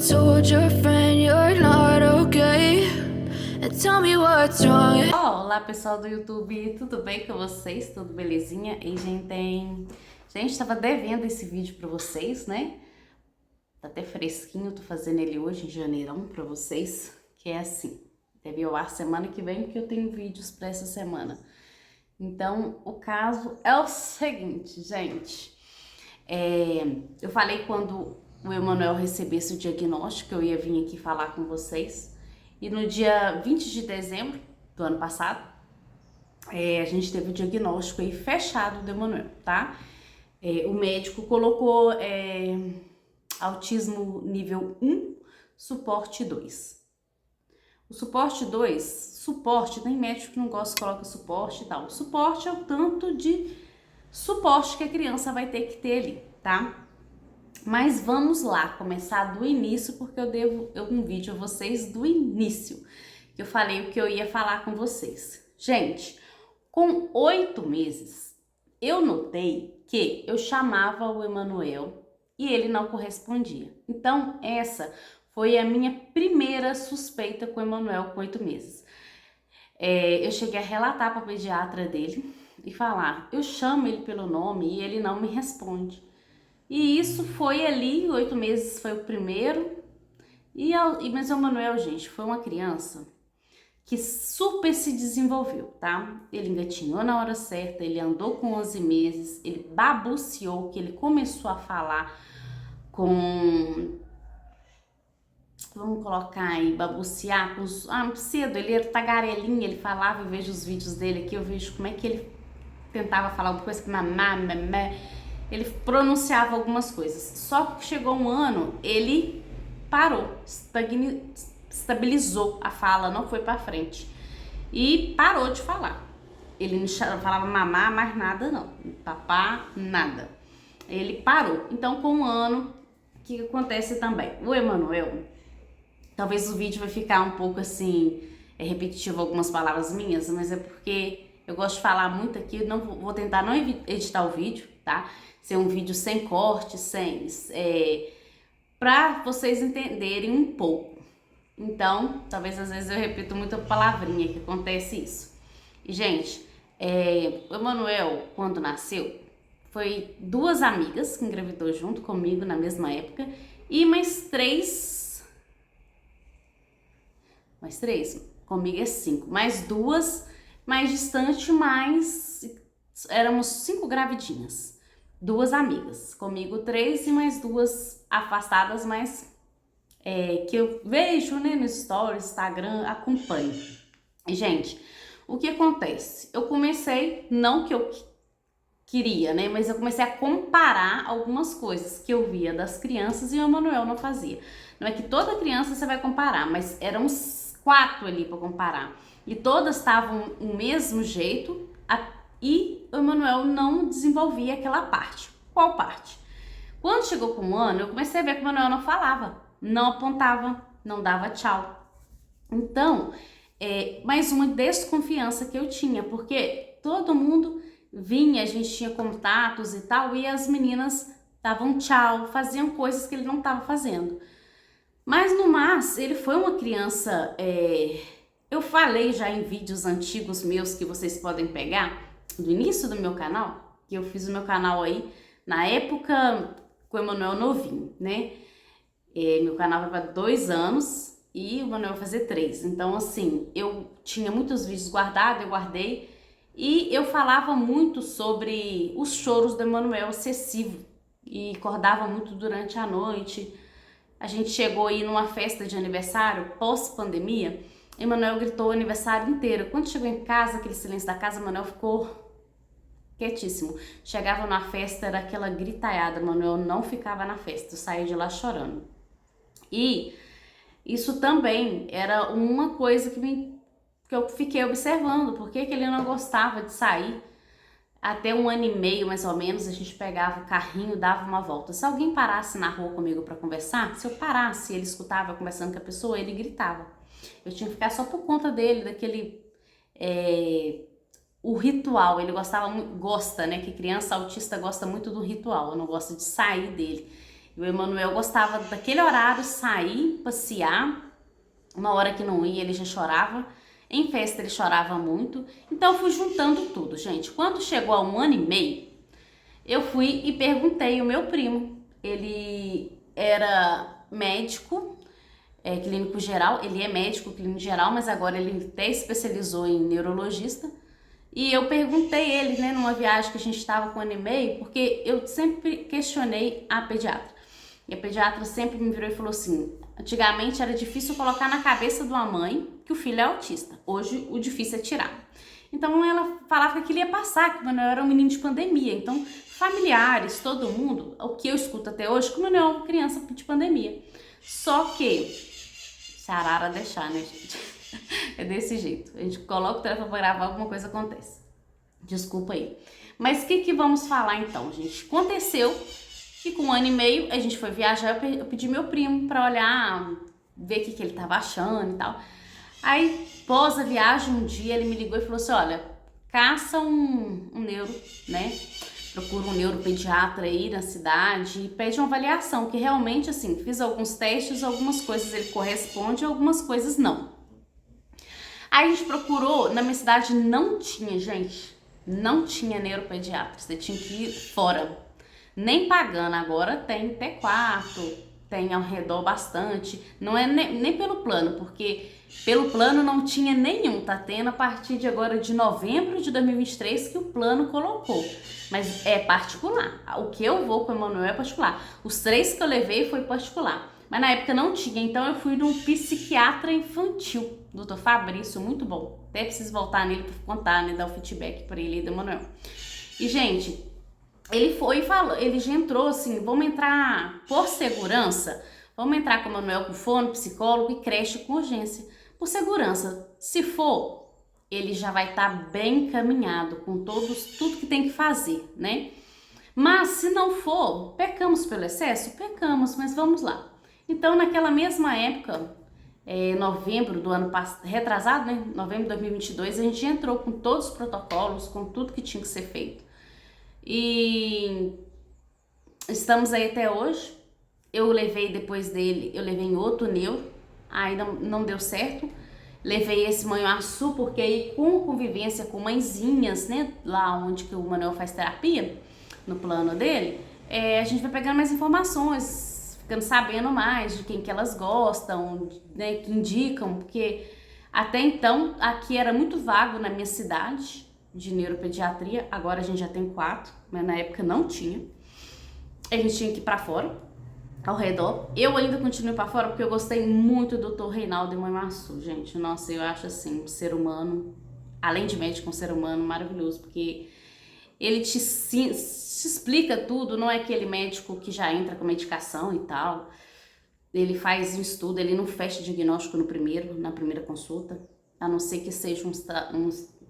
told your friend you're not okay? And tell me what's wrong. Olá pessoal do YouTube, tudo bem com vocês? Tudo belezinha? E gente, tava devendo esse vídeo pra vocês, né? Tá até fresquinho, tô fazendo ele hoje em janeirão pra vocês, que é assim, deve ir ao ar semana que vem, porque eu tenho vídeos pra essa semana. Então, o caso é o seguinte, gente, eu falei quando o Emanuel recebesse o diagnóstico, eu ia vir aqui falar com vocês, e no dia 20 de dezembro do ano passado, a gente teve o diagnóstico aí fechado do Emanuel, tá? O médico colocou autismo nível 1, suporte 2. O suporte 2, suporte, tem médico que não gosta, coloca suporte e tal. O suporte é o tanto de suporte que a criança vai ter que ter ali, tá? Mas vamos lá, começar do início, porque eu devo um vídeo a vocês do início, que eu falei o que eu ia falar com vocês. Gente, com 8 meses, eu notei que eu chamava o Emanuel e ele não correspondia. Então, essa foi a minha primeira suspeita com o Emanuel com 8 meses. Eu cheguei a relatar para a pediatra dele e falar, eu chamo ele pelo nome e ele não me responde. E isso foi ali, 8 meses foi o primeiro. Mas o Emanuel, gente, foi uma criança que super se desenvolveu, tá? Ele engatinhou na hora certa, ele andou com 11 meses, ele babuciou, que ele começou a falar com... Vamos colocar aí, babuciar com os... cedo, ele era tagarelinha, ele falava, eu vejo os vídeos dele aqui, eu vejo como é que ele tentava falar uma coisa que mamá, mamé... Ele pronunciava algumas coisas. Só que chegou um ano, ele parou, estabilizou a fala, não foi pra frente. E parou de falar. Ele não falava mamá, mais nada não. Papá, nada. Ele parou. Então, com um ano, o que acontece também? O Emanuel, talvez o vídeo vai ficar um pouco assim, repetitivo algumas palavras minhas, mas é porque eu gosto de falar muito aqui, vou tentar não editar o vídeo, tá? Ser um vídeo sem corte, para vocês entenderem um pouco. Então, talvez às vezes eu repito muita palavrinha que acontece isso. E, gente, o Emanuel, quando nasceu, foi 2 amigas que engravidou junto comigo na mesma época e mais três, comigo é 5, mais 2 mais distante, mas éramos 5 gravidinhas. 2 amigas, comigo 3 e mais 2 afastadas, mas que eu vejo, né, no stories, Instagram, acompanho. E, gente, o que acontece? Eu comecei, não que eu queria, né, mas eu comecei a comparar algumas coisas que eu via das crianças e o Emanuel não fazia. Não é que toda criança você vai comparar, mas eram 4 ali para comparar. E todas estavam o mesmo jeito, e o Emanuel não desenvolvia aquela parte. Qual parte? Quando chegou com 1 ano, eu comecei a ver que o Emanuel não falava, não apontava, não dava tchau. Então, mais uma desconfiança que eu tinha, porque todo mundo vinha, a gente tinha contatos e tal, e as meninas davam tchau, faziam coisas que ele não estava fazendo. Mas no mais, ele foi uma criança... eu falei já em vídeos antigos meus que vocês podem pegar, do início do meu canal, que eu fiz o meu canal aí na época com o Emanuel novinho, né? Meu canal vai para 2 anos e o Emanuel vai fazer 3. Então, assim, eu tinha muitos vídeos guardados, eu guardei, e eu falava muito sobre os choros do Emanuel excessivo e acordava muito durante a noite. A gente chegou aí numa festa de aniversário pós-pandemia, Emanuel gritou o aniversário inteiro. Quando chegou em casa, aquele silêncio da casa, Emanuel ficou quietíssimo. Chegava na festa, era aquela gritaiada, Emanuel não ficava na festa, eu saía de lá chorando. E isso também era uma coisa que eu fiquei observando, porque ele não gostava de sair. Até 1 ano e meio, mais ou menos, a gente pegava o carrinho, dava uma volta. Se alguém parasse na rua comigo para conversar, se eu parasse, ele escutava conversando com a pessoa, ele gritava. Eu tinha que ficar só por conta dele, daquele... o ritual, ele gosta, né, que criança autista gosta muito do ritual, eu não gosto de sair dele. E o Emanuel gostava daquele horário sair, passear. Uma hora que não ia, ele já chorava. Em festa ele chorava muito. Então eu fui juntando tudo, gente. Quando chegou a 1 ano e meio, eu fui e perguntei ao meu primo. Ele era médico, clínico geral. Ele é médico clínico geral, mas agora ele até especializou em neurologista. E eu perguntei ele, né, numa viagem que a gente estava com 1 ano e meio, porque eu sempre questionei a pediatra. E a pediatra sempre me virou e falou assim: antigamente era difícil colocar na cabeça de uma mãe que o filho é autista. Hoje o difícil é tirar. Então ela falava que aquilo ia passar, que o Manuel era um menino de pandemia. Então, familiares, todo mundo, o que eu escuto até hoje, que o Manuel é uma criança de pandemia. Só que, se a arara deixar, né, gente? É desse jeito. A gente coloca o telefone pra gravar, alguma coisa acontece. Desculpa aí. Mas o que vamos falar então, gente? Aconteceu que com 1 ano e meio a gente foi viajar, eu pedi meu primo pra olhar, ver o que ele tava achando e tal. Aí, pós a viagem, um dia ele me ligou e falou assim: olha, caça um neuro, né? Procura um neuropediatra aí na cidade e pede uma avaliação, que realmente, assim, fiz alguns testes, algumas coisas ele corresponde, algumas coisas não. Aí a gente procurou, na minha cidade não tinha, gente, não tinha neuropediatra, você tinha que ir fora, nem pagando. Agora tem T4, tem ao redor bastante, não é nem pelo plano, porque pelo plano não tinha nenhum, tá tendo a partir de agora de novembro de 2023 que o plano colocou, mas é particular. O que eu vou com o Emanuel é particular, os 3 que eu levei foi particular. Mas na época não tinha, então eu fui num psiquiatra infantil, Dr. Fabrício, muito bom. Até preciso voltar nele para contar, né, dar o feedback para ele e do Manuel. E, gente, ele foi e falou, ele já entrou assim: vamos entrar por segurança, vamos entrar com o Manuel com fono, psicólogo e creche com urgência. Por segurança, se for, ele já vai estar bem encaminhado com tudo que tem que fazer, né? Mas se não for, pecamos pelo excesso? Pecamos, mas vamos lá. Então, naquela mesma época, novembro do ano passado, retrasado, né? Novembro de 2022, a gente entrou com todos os protocolos, com tudo que tinha que ser feito. E estamos aí até hoje. Eu levei depois dele, eu levei em outro neuro, aí não deu certo. Levei esse Manhuaçu, porque aí com convivência com mãezinhas, né? Lá onde que o Manuel faz terapia, no plano dele, a gente vai pegando mais informações, ficando sabendo mais de quem que elas gostam, né, que indicam, porque até então aqui era muito vago na minha cidade de neuropediatria, agora a gente já tem 4, mas na época não tinha. A gente tinha que ir pra fora, ao redor. Eu ainda continuo pra fora porque eu gostei muito do Dr. Reinaldo Manhuaçu, gente. Nossa, eu acho assim, um ser humano, além de médico, um ser humano maravilhoso, porque ele te explica tudo, não é aquele médico que já entra com medicação e tal. Ele faz um estudo, ele não fecha diagnóstico na primeira consulta, a não ser que seja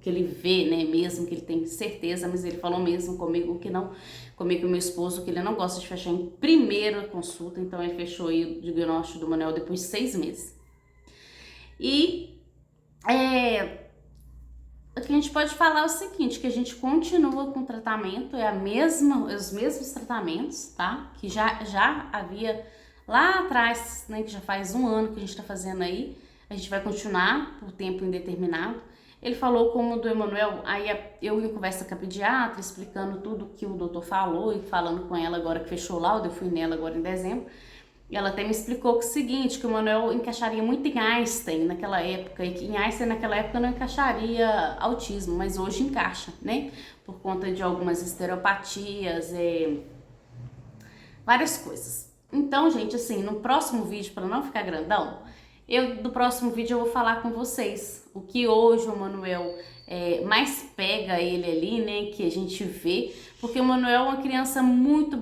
que ele vê, né, mesmo, que ele tem certeza, mas ele falou mesmo comigo que não, comigo e meu esposo, que ele não gosta de fechar em primeira consulta, então ele fechou aí o diagnóstico do Manuel depois de 6 meses. E o que a gente pode falar é o seguinte, que a gente continua com o tratamento, os mesmos tratamentos, tá? Que já havia lá atrás, né? Que já faz 1 ano que a gente tá fazendo aí. A gente vai continuar por tempo indeterminado. Ele falou como do Emanuel, aí eu em conversa com a pediatra, explicando tudo que o doutor falou e falando com ela agora que fechou o laudo, eu fui nela agora em dezembro. E ela até me explicou que o seguinte, que o Manuel encaixaria muito em Einstein naquela época, e que em Einstein naquela época não encaixaria autismo, mas hoje encaixa, né? Por conta de algumas estereopatias, várias coisas. Então, gente, assim, no próximo vídeo, para não ficar grandão, do próximo vídeo eu vou falar com vocês o que hoje o Manuel mais pega ele ali, né, que a gente vê, porque o Manuel é uma criança muito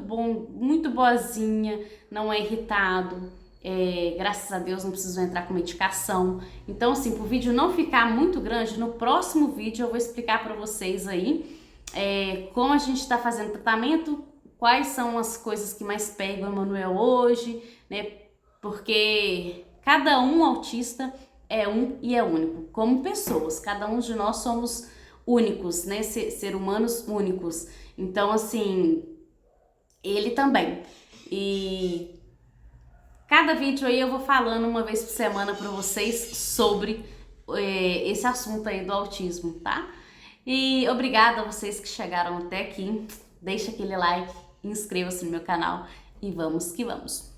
boazinha, não é irritado, graças a Deus não precisou entrar com medicação. Então, assim, pro vídeo não ficar muito grande, no próximo vídeo eu vou explicar para vocês aí como a gente está fazendo tratamento, quais são as coisas que mais pegam o Manuel hoje, né, porque cada um autista é um e é único, como pessoas, cada um de nós somos únicos, né, ser humanos únicos. Então, assim, ele também. E cada vídeo aí eu vou falando uma vez por semana pra vocês sobre esse assunto aí do autismo, tá? E obrigada a vocês que chegaram até aqui. Deixa aquele like, inscreva-se no meu canal e vamos que vamos!